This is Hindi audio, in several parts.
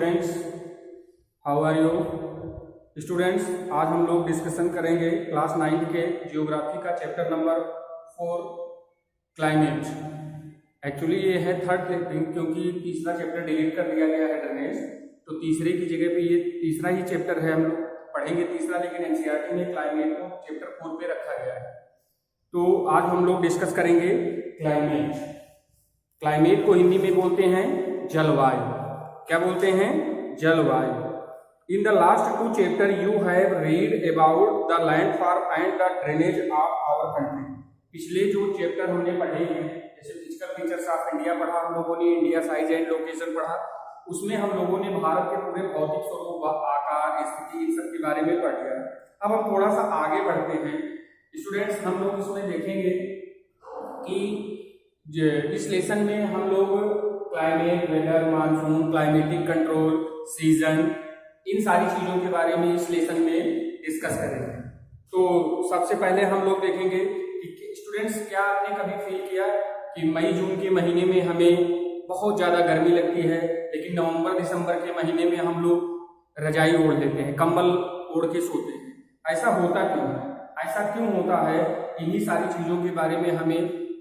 Students, how are you students. आज हम लोग डिस्कशन करेंगे क्लास 9 के जियोग्राफी का चैप्टर नंबर 4 क्लाइमेट। एक्चुअली ये है थर्ड थिंग, क्योंकि तीसरा चैप्टर डिलीट कर दिया गया है ड्रेनेज, तो तीसरे की जगह पे ये तीसरा ही चैप्टर है। हम लोग पढ़ेंगे तीसरा, लेकिन एनसीईआरटी में क्लाइमेट को चैप्टर 4 पे रखा गया है। तो आज हम लोग डिस्कस करेंगे क्लाइमेट। क्लाइमेट को हिंदी में बोलते हैं जलवायु। क्या बोलते हैं? जलवायु। In the last 2 chapter you have read about the landform and the drainage of our country. पिछले जो चैप्टर हमने पढ़े हैं, जैसे फिजिकल फीचर्स ऑफ इंडिया पढ़ा हम लोगों ने, इंडिया साइज एंड लोकेशन पढ़ा, उसमें हम लोगों ने भारत के पूरे भौतिक स्वरूप, आकार, स्थिति, इन सब के बारे में पढ़ लिया। अब हम थोड़ा सा आगे बढ़ते हैं स्टूडेंट्स। हम लोग इसमें देखेंगे कि इस लेसन में हम लोग climate, weather, monsoon, climatic control, season, इन सारी चीजों के बारे में इस लेसन में डिस्कस करेंगे। तो सबसे पहले हम लोग देखेंगे कि स्टूडेंट्स, क्या आपने कभी फील किया कि मई जून के महीने में हमें बहुत ज्यादा गर्मी लगती है, लेकिन नवंबर दिसंबर के महीने में हम लोग रजाई ओढ़ लेते हैं, कंबल ओढ़ के सोते हैं? ऐसा होता क्यों है? ऐसा क्यों होता है? इन्हीं सारी चीजों के बारे में हमें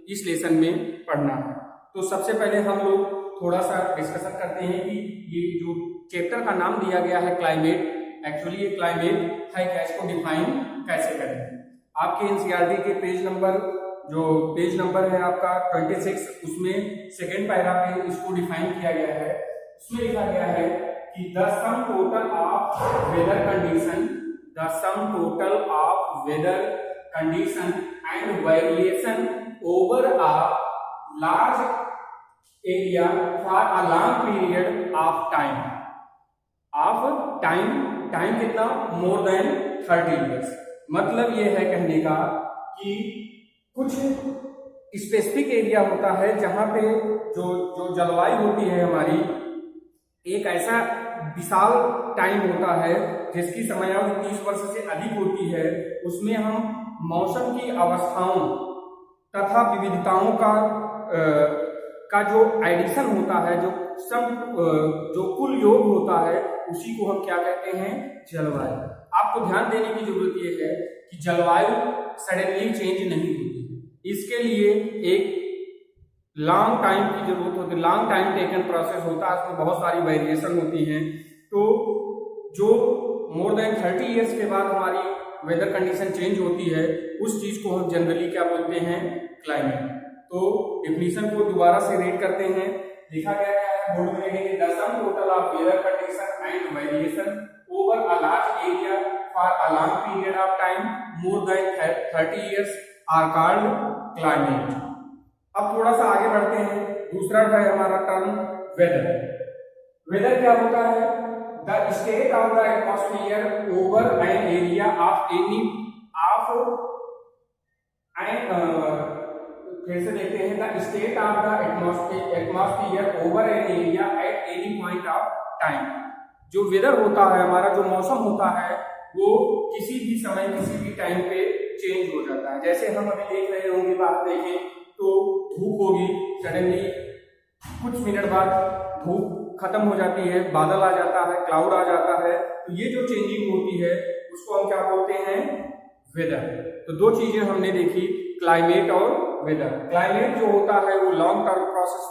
इस लेसन में पढ़ना है। तो सबसे पहले हम लोग थोड़ा सा डिस्कशन करते हैं कि ये जो चैप्टर का नाम दिया गया है क्लाइमेट, एक्चुअली ये क्लाइमेट है क्या, इसको डिफाइन कैसे करें। आपके एनसीईआरटी के पेज नंबर है आपका 26, उसमें सेकेंड पैरा पे इसको डिफाइन किया गया है। उसमें लिखा गया है कि the sum total of weather condition, the sum total of weather condition and variation over a large area for a long period of time. Time कितना? More than 30 years. मतलब ये है कहने का कि कुछ स्पेसिफिक एरिया होता है जहां पे जो जलवायु होती है हमारी, एक ऐसा विशाल टाइम होता है जिसकी समयावधि 30 वर्ष से अधिक होती है। उसमें हम मौसम की अवस्थाओं तथा विविधताओं का जो एडिशन होता है, जो कुल योग होता है, उसी को हम क्या कहते हैं? जलवायु। आपको ध्यान देने की जरूरत यह है कि जलवायु सडनली चेंज नहीं होती, इसके लिए एक लॉन्ग टाइम की जरूरत होती है, लॉन्ग टाइम टेकन प्रोसेस होता है, उसमें बहुत सारी वेरिएशन होती हैं। तो जो मोर देन 30 ईयर्स के बाद हमारी वेदर कंडीशन चेंज होती है, उस चीज को हम जनरली क्या बोलते हैं? क्लाइमेट। तो डेफिनेशन को दोबारा से रीड करते हैं। लिखा गया है बोर्ड में, देखेंगे the sum total of weather condition and variation over a large area for a long period of time more than 30 years are called climate. अब थोड़ा सा आगे बढ़ते हैं। दूसरा है हमारा टर्म वेदर। वेदर क्या होता है? The state of the atmosphere over an area of फिर से देखते हैं, the state of the atmosphere over an area at any point of time. जो वेदर होता है हमारा, जो मौसम होता है, वो किसी भी समय किसी भी टाइम पे चेंज हो जाता है। जैसे हम अभी देख रहे होंगे, बात देखें तो धूप होगी, सडनली कुछ मिनट बाद धूप खत्म हो जाती है, बादल आ जाता है, क्लाउड आ जाता है। तो ये जो चेंजिंग होती है उसको हम क्या बोलते हैं? वेदर। तो 2 चीजें हमने देखी, क्लाइमेट और वेदर। क्लाइमेट जो होता है वो लॉन्ग टर्म प्रोसेस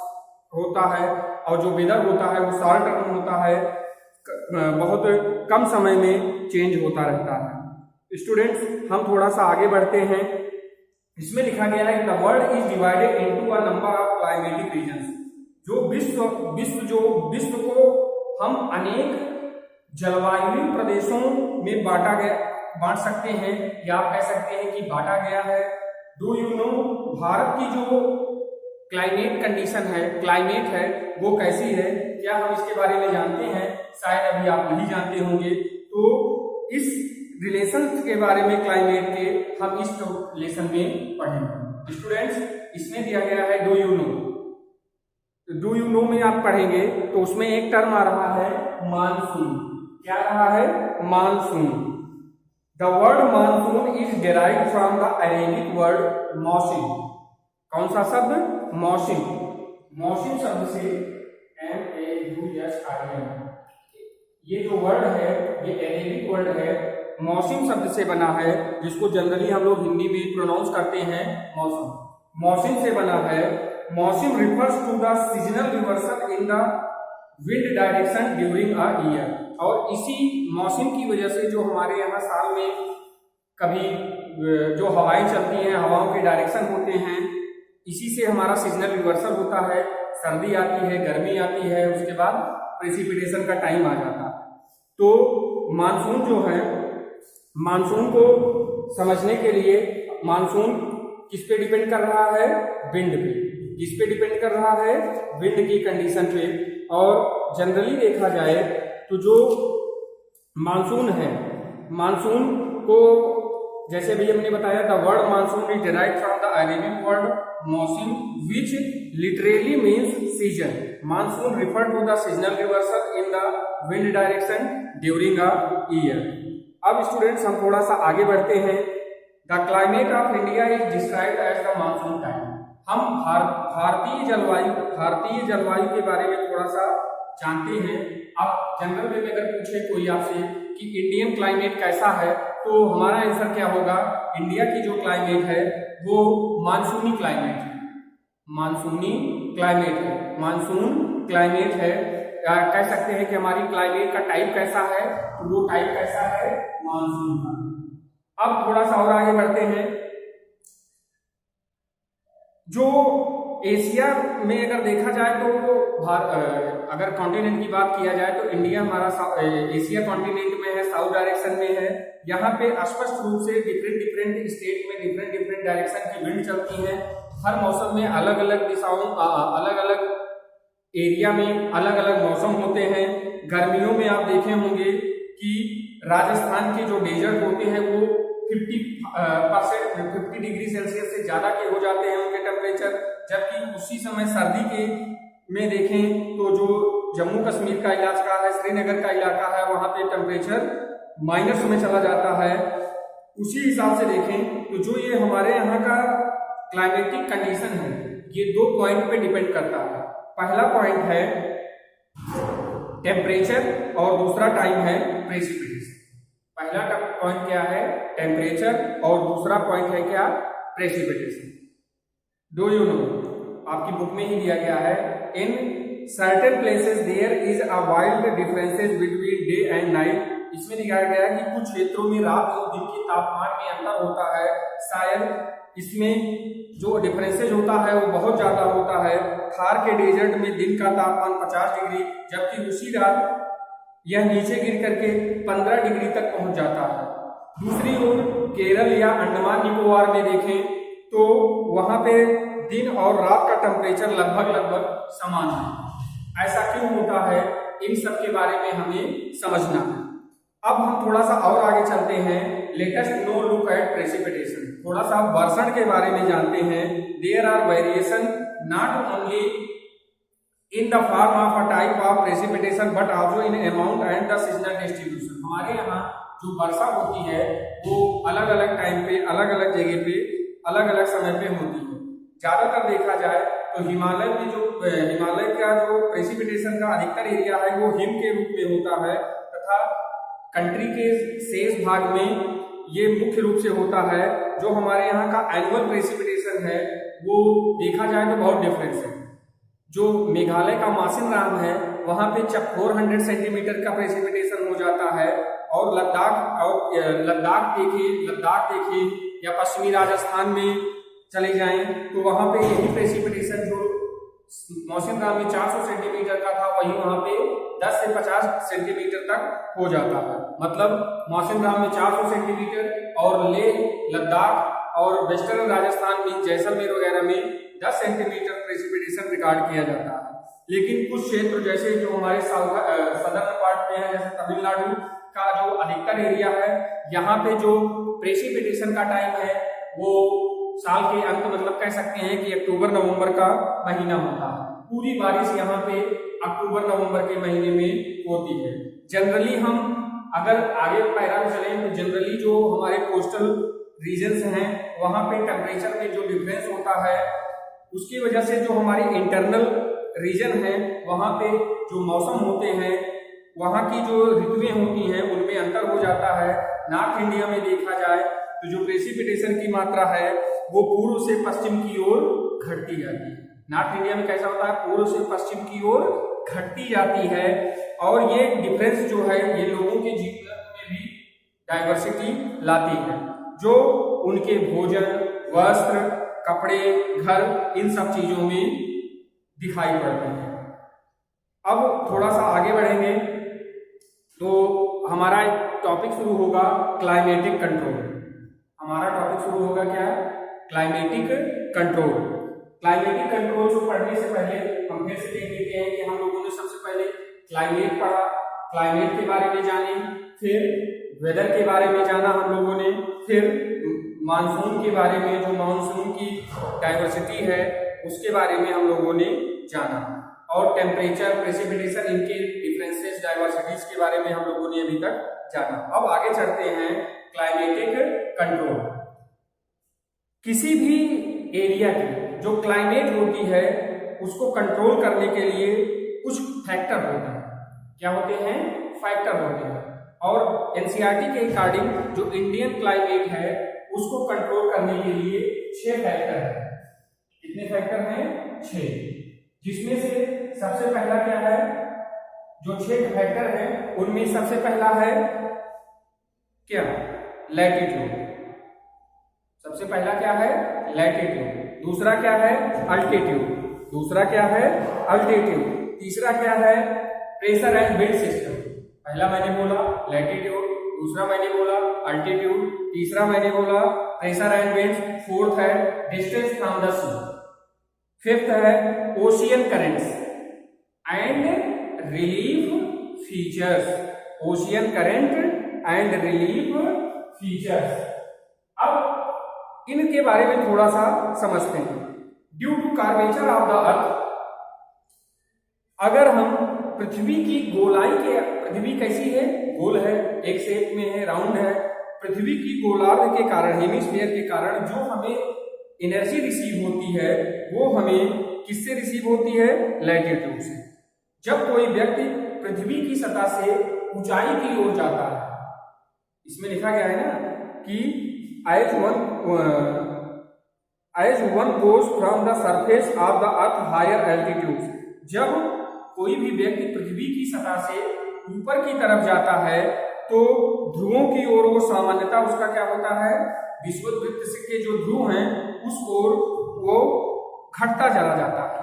होता है, और जो वेदर होता है वो शॉर्ट टर्म होता है, बहुत कम समय में चेंज होता रहता है। स्टूडेंट्स, हम थोड़ा सा आगे बढ़ते हैं। इसमें लिखा गया है the world is divided into a number of climatic regions. जो विश्व को हम अनेक जलवायु प्रदेशों में बांट सकते हैं, या आप कह सकते हैं कि बांटा गया है। डू यू नो भारत की जो क्लाइमेट कंडीशन है, क्लाइमेट है, वो कैसी है? क्या हम इसके बारे में जानते हैं? शायद अभी आप नहीं जानते होंगे। तो इस रिलेशन के बारे में क्लाइमेट के हम इस लेसन में पढ़ेंगे। स्टूडेंट्स, इसमें दिया गया है do you no. Do you no में आप पढ़ेंगे तो उसमें एक टर्म आ रहा है मानसून। क्या रहा है? Monsoon. The word monsoon is derived from the Arabic word mausim. कौन सा शब्द? मौसिम। मौसिम शब्द से MAUSIM ये जो वर्ड है ये अरेबिक वर्ड है, मौसम शब्द से बना है, जिसको जनरली हम लोग हिंदी में प्रोनाउंस करते हैं मौसम। मौसम से बना है। मौसम refers to the seasonal reversal in the wind direction during a year. और इसी मौसम की वजह से जो हमारे यहाँ साल में कभी जो हवाएं चलती हैं, हवाओं के डायरेक्शन होते हैं, इसी से हमारा सीजनल रिवर्सल होता है। सर्दी आती है, गर्मी आती है, उसके बाद प्रेसिपिटेशन का टाइम आ जाता है। तो मानसून जो है, मानसून को समझने के लिए मानसून किस पे डिपेंड कर रहा है? विंड पे। किस पे डिपेंड कर रहा है? विंड की कंडीशन पे। और जनरली देखा जाए तो जो मानसून है, मानसून को जैसे भी हमने बताया, the word monsoon is derived from the Arabic word mausam which literally means season. Monsoon refer to the seasonal reversal in the wind direction during a year. अब स्टूडेंट्स हम थोड़ा सा आगे बढ़ते हैं। The climate of India is described as the monsoon time. हम भारतीय जलवायु के बारे में थोड़ा सा जानते हैं। अब जनरल में अगर पूछे कोई आपसे कि इंडियन क्लाइमेट कैसा है, तो हमारा आंसर क्या होगा? इंडिया की जो क्लाइमेट है वो मानसूनी क्लाइमेट है। मानसूनी क्लाइमेट है, मानसून क्लाइमेट है। कह सकते हैं कि हमारी क्लाइमेट का टाइप कैसा है, तो वो टाइप कैसा है? मानसून का। अब थोड़ा सा और आगे बढ़ते हैं। जो एशिया में अगर देखा जाए तो अगर कॉन्टिनेंट की बात किया जाए तो इंडिया हमारा एशिया कॉन्टिनेंट में है, साउथ डायरेक्शन में है। यहाँ पे स्पष्ट रूप से डिफरेंट स्टेट में डिफरेंट डायरेक्शन की विंड चलती है। हर मौसम में अलग अलग दिशाओं, अलग अलग एरिया में अलग अलग मौसम होते हैं। गर्मियों में आप देखे होंगे कि राजस्थान के जो डेजर्ट होते हैं वो 50 डिग्री सेल्सियस से ज्यादा के हो जाते हैं उनके टेम्परेचर, जबकि उसी समय सर्दी के में देखें तो जो जम्मू कश्मीर का इलाका है, श्रीनगर का इलाका है, वहां पे टेम्परेचर माइनस में चला जाता है। उसी हिसाब से देखें तो जो ये हमारे यहाँ का क्लाइमेटिक कंडीशन है, ये 2 पॉइंट पे डिपेंड करता है। पहला पॉइंट है टेम्परेचर और दूसरा टाइम है प्रेसिपिटेशन। पहला पॉइंट क्या है? टेम्परेचर, और दूसरा पॉइंट है क्या? प्रेसिपिटेशन। डू यू नो, आपकी बुक में ही दिया गया है, in certain places there is a wild differences between day and night. इसमें दिखाया गया है कि कुछ क्षेत्रों में रात और दिन के तापमान में अंतर होता है। शायद इसमें जो डिफरेंसेज होता है वो बहुत ज्यादा होता है। थार के डेजर्ट में दिन का तापमान 50 डिग्री, जबकि उसी रात यह नीचे गिर करके 15 डिग्री तक पहुंच जाता है। दूसरी ओर केरल या अंडमान निकोबार में देखें तो वहां पे दिन और रात का टेम्परेचर लगभग समान है। ऐसा क्यों होता है, इन सब के बारे में हमें समझना है। अब हम थोड़ा सा और आगे चलते हैं। Latest now look at precipitation. थोड़ा सा वर्षण के बारे में जानते हैं। There are variation not only in the form of a type of precipitation but also in amount and the seasonal distribution. हमारे यहाँ जो वर्षा होती है वो अलग अलग टाइम पे, अलग अलग जगह पे, अलग अलग समय पे होती है। ज्यादातर देखा जाए तो हिमालय का जो प्रेसिपिटेशन का अधिकतर एरिया है वो हिम के रूप में होता है, तथा कंट्री के शेष भाग में ये मुख्य रूप से होता है। जो हमारे यहाँ का एनुअल प्रेसिपिटेशन है वो देखा जाए तो बहुत डिफरेंस है। जो मेघालय का मासिनराम है वहां पे 400 सेंटीमीटर का प्रेसिपिटेशन हो जाता है, और लद्दाख देखिए या पश्चिमी राजस्थान में चले जाएं तो वहां पे यही प्रेसिपिटेशन जो मौसिनराम में 400 सेंटीमीटर का था वही वहां पे 10 से 50 सेंटीमीटर तक हो जाता है। मतलब मौसिनराम में 400 सेंटीमीटर और लेह, लद्दाख और वेस्टर्न राजस्थान में जैसलमेर वगैरह में 10 सेंटीमीटर प्रेसिपिटेशन रिकॉर्ड किया जाता है। लेकिन कुछ क्षेत्र जैसे जो हमारे सदर्न पार्ट में है, जैसे तमिलनाडु का जो अधिकतर एरिया है, यहाँ पे जो प्रेसिपिटेशन का टाइम है वो साल के अंत, मतलब कह सकते हैं कि अक्टूबर नवंबर का महीना होता है। पूरी बारिश यहाँ पे अक्टूबर नवंबर के महीने में होती है। जनरली हम अगर आगे पैरा में चलें तो जनरली जो हमारे कोस्टल रीजन्स हैं वहां पे टेम्परेचर में जो डिफरेंस होता है उसकी वजह से जो हमारी इंटरनल रीजन है वहां पे जो मौसम होते हैं वहाँ की जो ऋतुएं होती हैं उनमें अंतर हो जाता है। नॉर्थ इंडिया में देखा जाए तो जो प्रेसिपिटेशन की मात्रा है वो पूर्व से पश्चिम की ओर घटती जाती है। नॉर्थ इंडिया में कैसा होता है, पूर्व से पश्चिम की ओर घटती जाती है। और ये डिफरेंस जो है ये लोगों के जीवन में भी डाइवर्सिटी लाती है, जो उनके भोजन, वस्त्र, कपड़े, घर, इन सब चीजों में दिखाई पड़ते हैं। अब थोड़ा सा आगे बढ़ेंगे तो हमारा टॉपिक शुरू होगा क्लाइमेटिक कंट्रोल। हमारा टॉपिक शुरू होगा क्या, क्लाइमेटिक कंट्रोल। क्लाइमेटिक कंट्रोल को पढ़ने से पहले हम फिर से देख लेते हैं कि हम लोगों ने सबसे पहले क्लाइमेट पढ़ा, क्लाइमेट के बारे में जाने, फिर वेदर के बारे में जाना हम लोगों ने, फिर मानसून के बारे में, जो मानसून की डाइवर्सिटी है उसके बारे में हम लोगों ने जाना, और टेम्परेचर, प्रेसिपिटेशन, इनके डिफरेंसेस, डाइवर्सिटीज के बारे में हम लोगों ने अभी तक जाना। अब आगे चलते हैं क्लाइमेटिक कंट्रोल। किसी भी एरिया की जो क्लाइमेट होती है उसको कंट्रोल करने के लिए कुछ फैक्टर होते हैं। क्या होते हैं, फैक्टर होते हैं। और एनसीईआरटी के अकॉर्डिंग जो इंडियन क्लाइमेट है उसको कंट्रोल करने के लिए 6 फैक्टर है। कितने फैक्टर हैं, 6, जिसमें से सबसे पहला क्या है, जो 6 फैक्टर है उनमें सबसे पहला है क्या, लैटिट्यूड। सबसे पहला क्या है, लैटिट्यूड। दूसरा क्या है, अल्टीट्यूड। दूसरा क्या है, अल्टीट्यूड। तीसरा क्या है, प्रेशर एंड विंड सिस्टम। पहला मैंने बोला लैटिट्यूड, दूसरा मैंने बोला अल्टीट्यूड, तीसरा मैंने बोला प्रेशर एंड विंड, फोर्थ है distance from the sea, fifth है ocean currents and relief features. Ocean current and relief features. अब इनके बारे में थोड़ा सा समझते हैं। Due to curvature of the earth, अगर हम पृथ्वी की गोलाई के, पृथ्वी कैसी है, गोल है, एक शेप में है, राउंड है। पृथ्वी की गोलार्ध के कारण, हेमिस्फीयर के कारण जो हमें एनर्जी रिसीव होती है वो हमें किससे रिसीव होती है, लैटिट्यूड से। जब कोई व्यक्ति पृथ्वी की सतह से ऊंचाई की ओर जाता है, इसमें लिखा गया है ना कि as one goes from the surface of the earth higher altitudes, जब कोई भी व्यक्ति पृथ्वी की सतह से ऊपर की तरफ जाता है तो ध्रुवों की ओर वो सामान्यतः उसका क्या होता है, विषुववृत्त के जो ध्रुव हैं उस ओर वो घटता चला जाता है।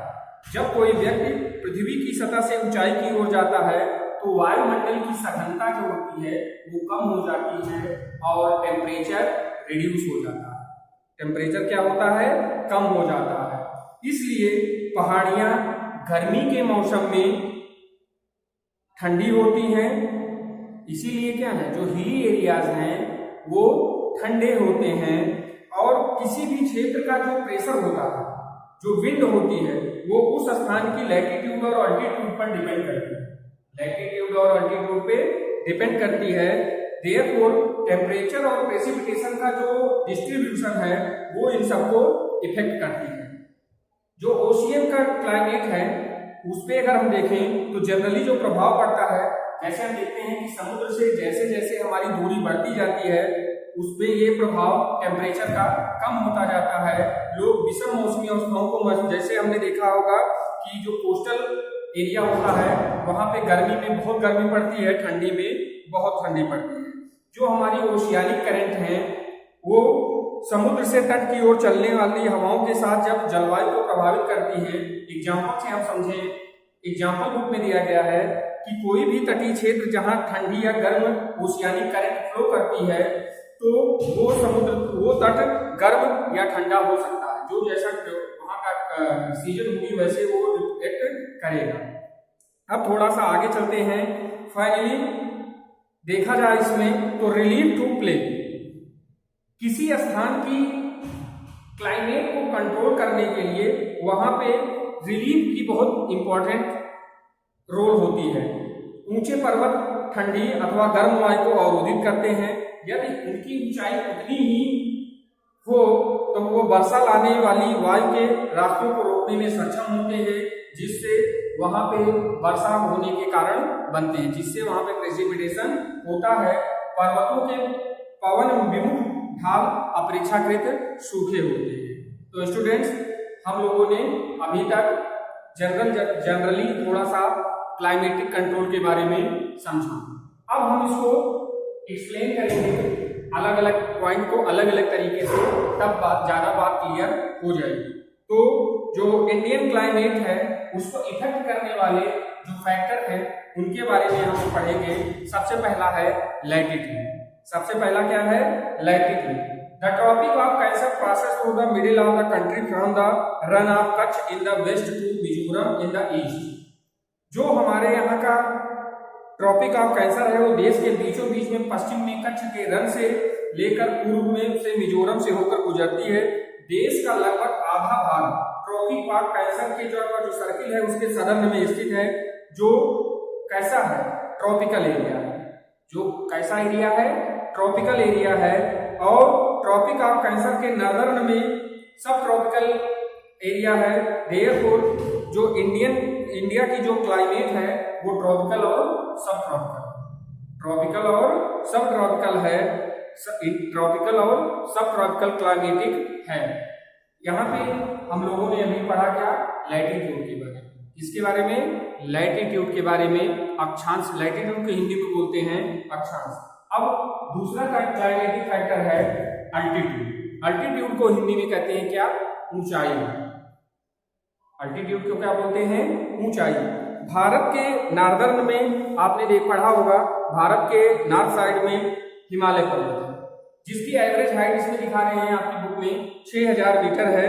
जब कोई व्यक्ति पृथ्वी की सतह से ऊंचाई की ओर जाता है तो वायुमंडल की सघनता जो होती है वो कम हो जाती है और टेम्परेचर रिड्यूस हो जाता है। टेम्परेचर क्या होता है, कम हो जाता है। इसलिए पहाड़ियां गर्मी के मौसम में ठंडी होती हैं। इसीलिए क्या है, जो हिली एरियाज हैं वो ठंडे होते हैं। और किसी भी क्षेत्र का जो प्रेशर होता है, जो विंड होती है, वो उस स्थान की लैटिट्यूड और अल्टीट्यूड पर डिपेंड करती है। लैटिट्यूड और अल्टीट्यूड पे डिपेंड करती है। देयरफॉर टेम्परेचर और प्रेसिपिटेशन का जो डिस्ट्रीब्यूशन है वो इन सबको इफेक्ट करती है। जो ओशियन का क्लाइमेट है उस पे अगर हम देखें तो जनरली जो प्रभाव पड़ता है, जैसे हम देखते हैं कि समुद्र से जैसे जैसे हमारी दूरी बढ़ती जाती है उसमें ये प्रभाव टेम्परेचर का कम होता जाता है। लोग विषम मौसमी अवस्थाओं को, जैसे हमने देखा होगा कि जो कोस्टल एरिया होता है वहां पे गर्मी में बहुत गर्मी पड़ती है, ठंडी में बहुत ठंडी पड़ती है। जो हमारी ओशियानिक करंट है वो समुद्र से तट की ओर चलने वाली हवाओं के साथ जब जलवायु को प्रभावित करती है। एग्जाम्पल से हम समझें, एग्जाम्पल रूप में दिया गया है कि कोई भी तटीय क्षेत्र जहां ठंडी या गर्म ओशियानिक करंट फ्लो करती है तो वो समुद्र, वो तट गर्म या ठंडा हो सकता है। जो जैसा वहां का सीजन होगी वैसे वो रिफ्लेक्ट करेगा। अब थोड़ा सा आगे चलते हैं। फाइनली देखा जाए इसमें तो रिलीफ टू प्ले, किसी स्थान की क्लाइमेट को कंट्रोल करने के लिए वहां पे रिलीफ की बहुत इंपॉर्टेंट रोल होती है। ऊंचे पर्वत ठंडी अथवा गर्म वायु को अवरोधित करते हैं। यदि उनकी ऊंचाई उतनी ही हो तो वो वो वर्षा लाने वाली वायु के रास्तों को रोकने में सक्षम होते हैं, जिससे वहां पे वर्षा होने के कारण बनते हैं, जिससे वहां पे प्रेसिपिटेशन होता है। पर्वतों के पवन विमुख ढाल अपेक्षाकृत सूखे होते हैं। तो स्टूडेंट्स, हम लोगों ने अभी तक जनरली थोड़ा सा क्लाइमेटिक कंट्रोल के बारे में समझा। अब हम इसको एक्सप्लेन करेंगे अलग अलग पॉइंट को अलग अलग तरीके से, तब ज्यादा बात क्लियर हो जाएगी। तो जो इंडियन क्लाइमेट है उसको इफेक्ट करने वाले जो फैक्टर हैं उनके बारे में हम पढ़ेंगे। सबसे पहला है लैटिट्यूड। सबसे पहला क्या है? Latitude. The Tropic of Cancer passes through the middle of the country from the Rann of Kutch in the west to Mizoram in the east. जो हमारे यहाँ का ट्रॉपिक ऑफ कैंसर है वो देश के बीचों बीच में पश्चिम में कच्छ के रन से लेकर पूर्व में से मिजोरम से होकर गुजरती है। देश का लगभग आधा भाग ट्रॉपिक ऑफ कैंसर के जो सर्किल है उसके सदर्न में स्थित है, जो कैसा है? ट्रॉपिकल एरिया है। जो कैसा एरिया है? ट्रॉपिकल एरिया है। और ट्रॉपिक ऑफ कैंसर के नर्दर्न में सब ट्रॉपिकल एरिया है। देयरफॉर जो इंडिया की जो क्लाइमेट है वो ट्रॉपिकल और सब ट्रॉपिकल है। ट्रॉपिकल और सब ट्रॉपिकल क्लाइमेटिक है। यहाँ पे हम लोगों ने अभी पढ़ा क्या? लैटिट्यूड के बारे में। इसके बारे में लैटिट्यूड के बारे में अक्षांश, लैटिट्यूड को हिंदी में बोलते हैं अक्षांश। अब दूसरा क्लाइमेटिक फैक्टर है अल्टीट्यूड। अल्टीट्यूड को हिंदी में कहते हैं क्या? ऊंचाई। अल्टीट्यूड को क्या बोलते हैं? ऊंचाई। भारत के नॉर्दर्न में आपने पढ़ा होगा, भारत के नॉर्थ साइड में हिमालय पर्वत है, जिसकी एवरेज हाइट इसमें दिखा रहे हैं आपकी बुक में 6000 मीटर है।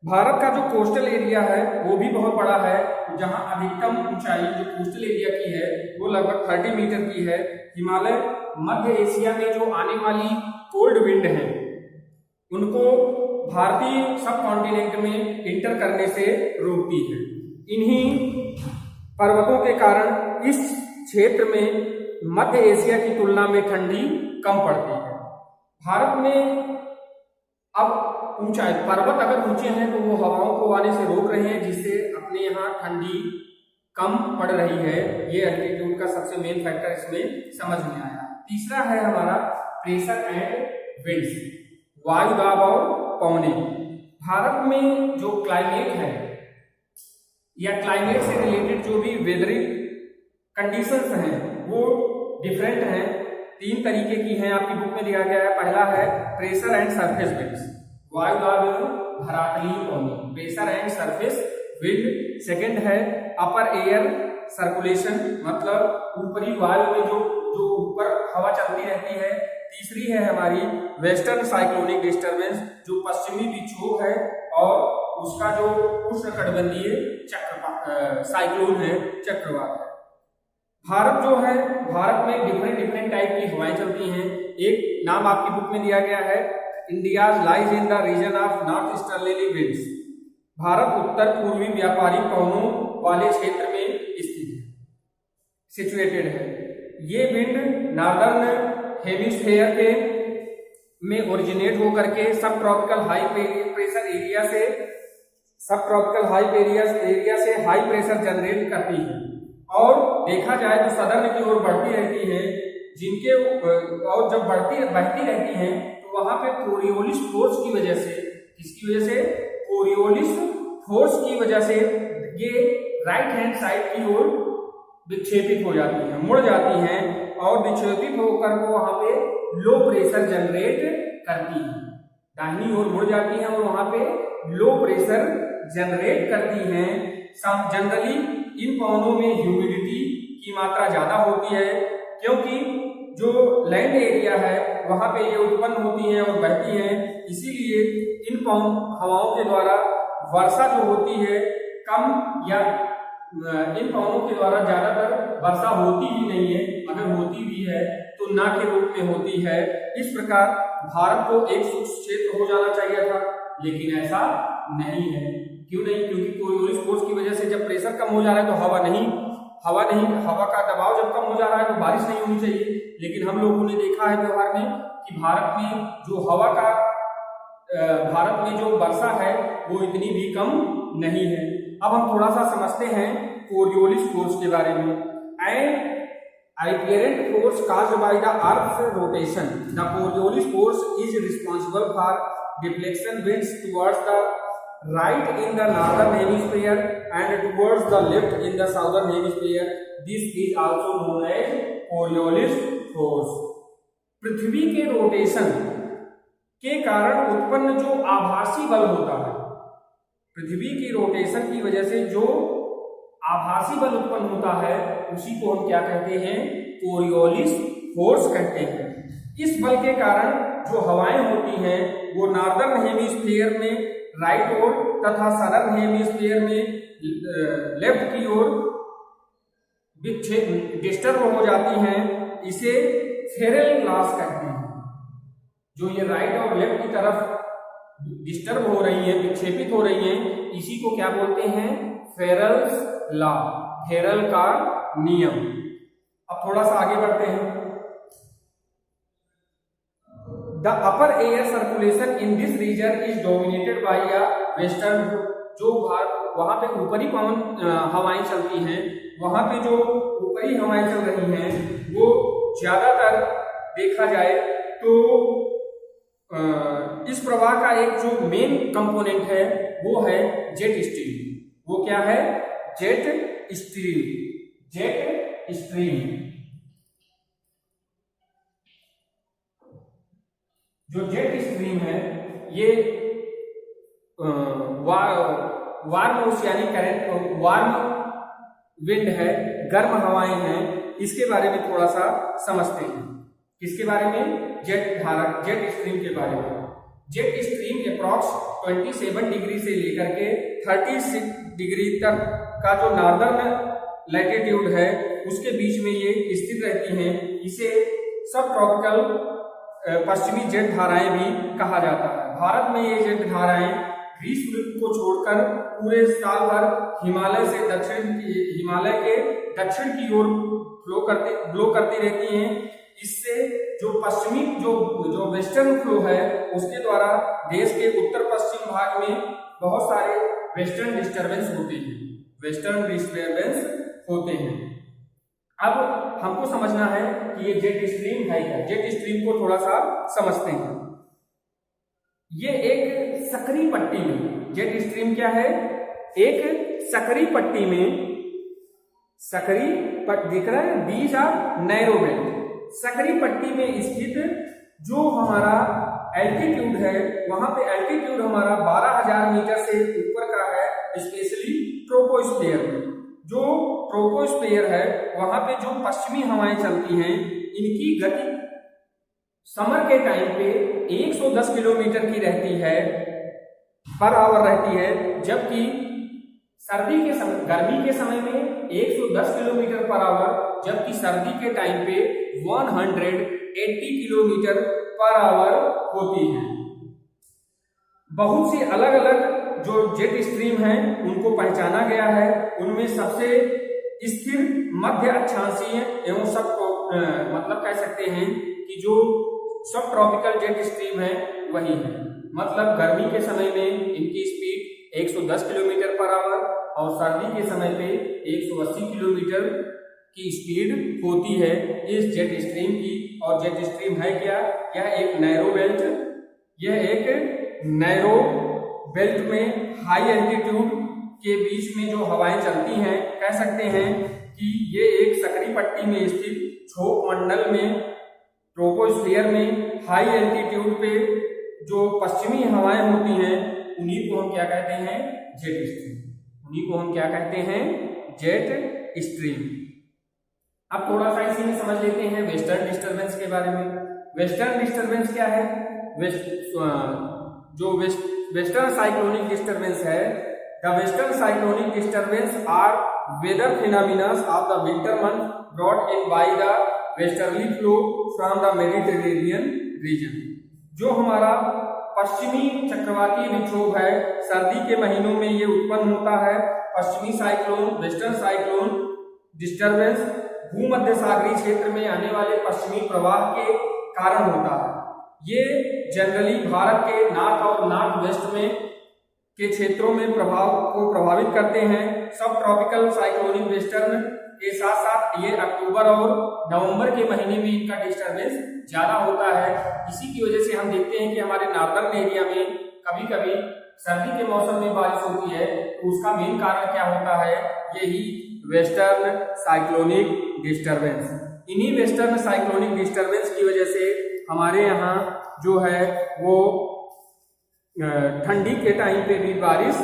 भारत का जो कोस्टल एरिया है वो भी बहुत बड़ा है, जहां अधिकतम ऊंचाई जो कोस्टल एरिया की है वो लगभग 30 मीटर की है। हिमालय मध्य एशिया में जो आने वाली कोल्ड विंड है उनको भारतीय सब कॉन्टिनेंट में इंटर करने से रोकती है। इन्हीं पर्वतों के कारण इस क्षेत्र में मध्य एशिया की तुलना में ठंडी कम पड़ती है। भारत में अब ऊंचाई, पर्वत अगर ऊंचे हैं तो वो हवाओं को आने से रोक रहे हैं, जिससे अपने यहाँ ठंडी कम पड़ रही है। ये एल्टीट्यूड का सबसे मेन फैक्टर इसमें समझ में आया। तीसरा है हमारा प्रेशर एंड विंड्स, वायु दाब और पवने। भारत में जो क्लाइमेट है या क्लाइमेट से रिलेटेड जो भी वेदरिंग कंडीशंस हैं वो डिफरेंट हैं। 3 तरीके की हैं, आपकी बुक में दिया गया है। पहला है प्रेशर एंड सरफेस विंड्स, वायु दाब एवं धरातलीय पवने, pressure and surface wind. Second है अपर एयर सर्कुलेशन, मतलब ऊपरी वायु में जो ऊपर हवा चलती रहती है। तीसरी है हमारी वेस्टर्न साइक्लोनिक डिस्टर्बेंस, जो पश्चिमी विक्षोभ है और उसका जो उष्णकटिबंधीय साइक्लोन है, चक्रवात है। भारत जो है, भारत में डिफरेंट टाइप की हवाएं चलती हैं। एक नाम आपकी बुक में दिया गया है, India lies in the region of north easterly winds. Bharat उत्तर पूर्वी व्यापारिक पवनों वाले क्षेत्र में स्थित है, सिचुएटेड है। ये विंड नॉर्दर्न हेमिस्फेयर के में ओरिजिनेट होकर के सब ट्रॉपिकल हाई प्रेशर एरिया से हाई प्रेशर जनरेट करती है और देखा जाए तो सदर्न की ओर बढ़ती रहती है, जिनके और जब बहती रहती है तो वहां पे कोरियोलिस फोर्स की वजह से, किसकी वजह से? कोरियोलिस फोर्स की वजह से ये राइट हैंड साइड की ओर विक्षेपित हो जाती हैं, मुड़ जाती हैं और विक्षेपित होकर को वहां पे लो प्रेशर जनरेट करती हैं। दाहिनी ओर मुड़ जाती हैं और वहां पे लो प्रेशर जनरेट करती हैं। जनरली इन पवनों में ह्यूमिडिटी की मात्रा ज्यादा होती है, क्योंकि जो लैंड एरिया है वहां पे ये उत्पन्न होती हैं और बहती हैं। इसीलिए इन हवाओं के द्वारा वर्षा जो होती है कम, या इन पवनों के द्वारा ज्यादातर वर्षा होती ही नहीं है। अगर होती भी है तो ना के रूप में होती है। इस प्रकार भारत को एक शुष्क क्षेत्र हो जाना चाहिए था, लेकिन ऐसा नहीं है। क्यों नहीं? क्योंकि कोरियोलिस फोर्स की वजह से जब प्रेशर कम हो जा रहा है तो हवा का दबाव जब कम हो जा रहा है तो बारिश नहीं होनी चाहिए। लेकिन हम लोगों ने देखा है व्यवहार में कि भारत में जो हवा का भारत में जो वर्षा है वो इतनी भी कम नहीं है। अब हम थोड़ा सा समझते हैं कोरियोलिस फोर्स के बारे में। And apparent force caused by the earth's rotation, the Coriolis force is responsible for deflection winds towards the right in the northern hemisphere and towards the left in the southern hemisphere. This is also known as Coriolis force. पृथ्वी के रोटेशन के कारण उत्पन्न जो आभासी बल होता है, पृथ्वी की रोटेशन की वजह से जो आभासी बल उत्पन्न होता है उसी को हम क्या कहते हैं, कोरियोलिस फोर्स कहते हैं। इस बल के कारण जो हवाएं होती हैं वो नॉर्दर्न हेमिस्फीयर में राइट ओर तथा सदर्न हेमिस्फीयर में लेफ्ट की ओर डिस्टर्ब हो जाती हैं। इसे फेरल लॉस कहते हैं। जो ये राइट और लेफ्ट की तरफ डिस्टर्ब हो रही है, विक्षेपित हो रही है, इसी को क्या बोलते हैं, फेरल्स लॉ, फेरल का नियम। अब थोड़ा सा आगे बढ़ते हैं। The upper air circulation in this region is dominated by a western, जो वहां पे ऊपरी पवन हवाएं चलती हैं, वहां पे जो ऊपरी हवाएं चल रही हैं वो ज्यादातर देखा जाए तो इस प्रवाह का एक जो मेन कंपोनेंट है वो है जेट स्ट्रीम। वो क्या है, जेट स्ट्रीम। जेट स्ट्रीम जो जेट स्ट्रीम है ये warm oceanic current, warm wind है, गर्म हवाएं हैं। इसके बारे में थोड़ा सा समझते हैं। किसके बारे में, जेट धारा, जेट स्ट्रीम के बारे में। जेट स्ट्रीम अप्रॉक्स 27 डिग्री से लेकर के 36 डिग्री तक का जो नॉर्दर्न लैटिट्यूड है उसके बीच में ये स्थित रहती हैं। इसे सब ट्रॉपिकल पश्चिमी जेट धाराएं भी कहा जाता है। भारत में ये जेट धाराएं ग्रीष्म ऋतु को छोड़कर पूरे साल भर हिमालय के दक्षिण की ओर फ्लो करती रहती हैं। इससे जो पश्चिमी जो वेस्टर्न फ्लो है उसके द्वारा देश के उत्तर पश्चिम भाग में बहुत सारे वेस्टर्न डिस्टर्बेंस होते हैं। अब हमको समझना है कि ये जेट स्ट्रीम है क्या। जेट स्ट्रीम को थोड़ा सा समझते हैं। ये एक सकरी पट्टी में, जेट स्ट्रीम क्या है, एक सकरी पट्टी में, सकरी दिख रहा है, दीज आर नैरो बेल्ट। सकरी पट्टी में स्थित जो हमारा एल्टीट्यूड है, वहां पे एल्टीट्यूड हमारा 12,000 मीटर से ऊपर का है, स्पेशली ट्रोपोस्फीयर में। जो ट्रोपोस्फीयर है वहां पे जो पश्चिमी हवाएं चलती हैं इनकी गति समर के टाइम पे 110 किलोमीटर की रहती है पर आवर रहती है, जबकि सर्दी के समय, गर्मी के समय में 110 किलोमीटर पर आवर, जबकि सर्दी के टाइम पे 180 किलोमीटर पर आवर होती है। बहुत सी अलग अलग जो जेट स्ट्रीम हैं उनको पहचाना गया है। उनमें सबसे स्थिर मध्य अक्षांशीय एवं सब मतलब कह सकते हैं कि जो सब ट्रॉपिकल जेट स्ट्रीम है वही है। मतलब गर्मी के समय में इनकी स्पीड 110 किलोमीटर पर आवर और सर्दी के समय पे 180 किलोमीटर की स्पीड होती है इस जेट स्ट्रीम की। और जेट स्ट्रीम है क्या, यह एक नैरो बेल्ट, यह एक नैरो बेल्ट में हाई एल्टीट्यूड के बीच में जो हवाएं चलती हैं, कह सकते हैं कि ये एक सकरी पट्टी में स्थित छोप मंडल में, ट्रोपोस्फीयर में हाई एल्टीट्यूड पे जो पश्चिमी हवाएं होती हैं उन्हीं को हम क्या कहते हैं, जेट स्ट्रीम। उन्हीं को हम क्या कहते हैं, जेट स्ट्रीम। अब थोड़ा सा इसी में समझ लेते हैं वेस्टर्न डिस्टर्बेंस के बारे में। वेस्टर्न डिस्टर्बेंस क्या है, वेस्टर्न साइक्लोनिक डिस्टर्बेंस है। The western cyclonic disturbance are weather phenomena of the winter month brought in by the westerly flow from the Mediterranean region. जो हमारा पश्चिमी चक्रवाती विक्षोभ है, सर्दी के महीनों में ये उत्पन्न होता है। पश्चिमी साइक्लोन, वेस्टर्न साइक्लोन डिस्टर्बेंस भूमध्य सागरीय क्षेत्र में आने वाले पश्चिमी प्रवाह के कारण होता है। ये जनरली भारत के नॉर्थ और नॉर्थ वेस्ट में के क्षेत्रों में प्रभावित करते हैं। सब ट्रॉपिकल साइक्लोनिक वेस्टर्न के साथ साथ ये अक्टूबर और नवंबर के महीने में इनका डिस्टर्बेंस ज्यादा होता है। इसी की वजह से हम देखते हैं कि हमारे नॉर्दर्न एरिया में कभी कभी सर्दी के मौसम में बारिश होती है, तो उसका मेन कारण क्या होता है, यही वेस्टर्न साइक्लोनिक डिस्टर्बेंस। इन्हीं वेस्टर्न साइक्लोनिक डिस्टर्बेंस की वजह से हमारे यहाँ जो है वो ठंडी के टाइम पे भी बारिश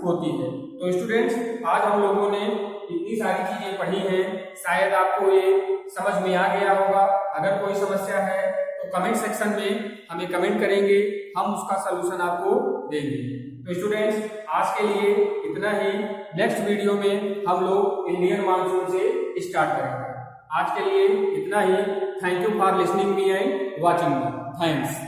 होती है। तो स्टूडेंट्स, आज हम लोगों ने इतनी सारी चीजें पढ़ी हैं, शायद आपको ये समझ में आ गया होगा। अगर कोई समस्या है तो कमेंट सेक्शन में हमें कमेंट करेंगे, हम उसका सलूशन आपको देंगे। तो स्टूडेंट्स, आज के लिए इतना ही। नेक्स्ट वीडियो में हम लोग इंडियन मानसून से स्टार्ट करेंगे। आज के लिए इतना ही। Thank you for listening me and watching me. Thanks.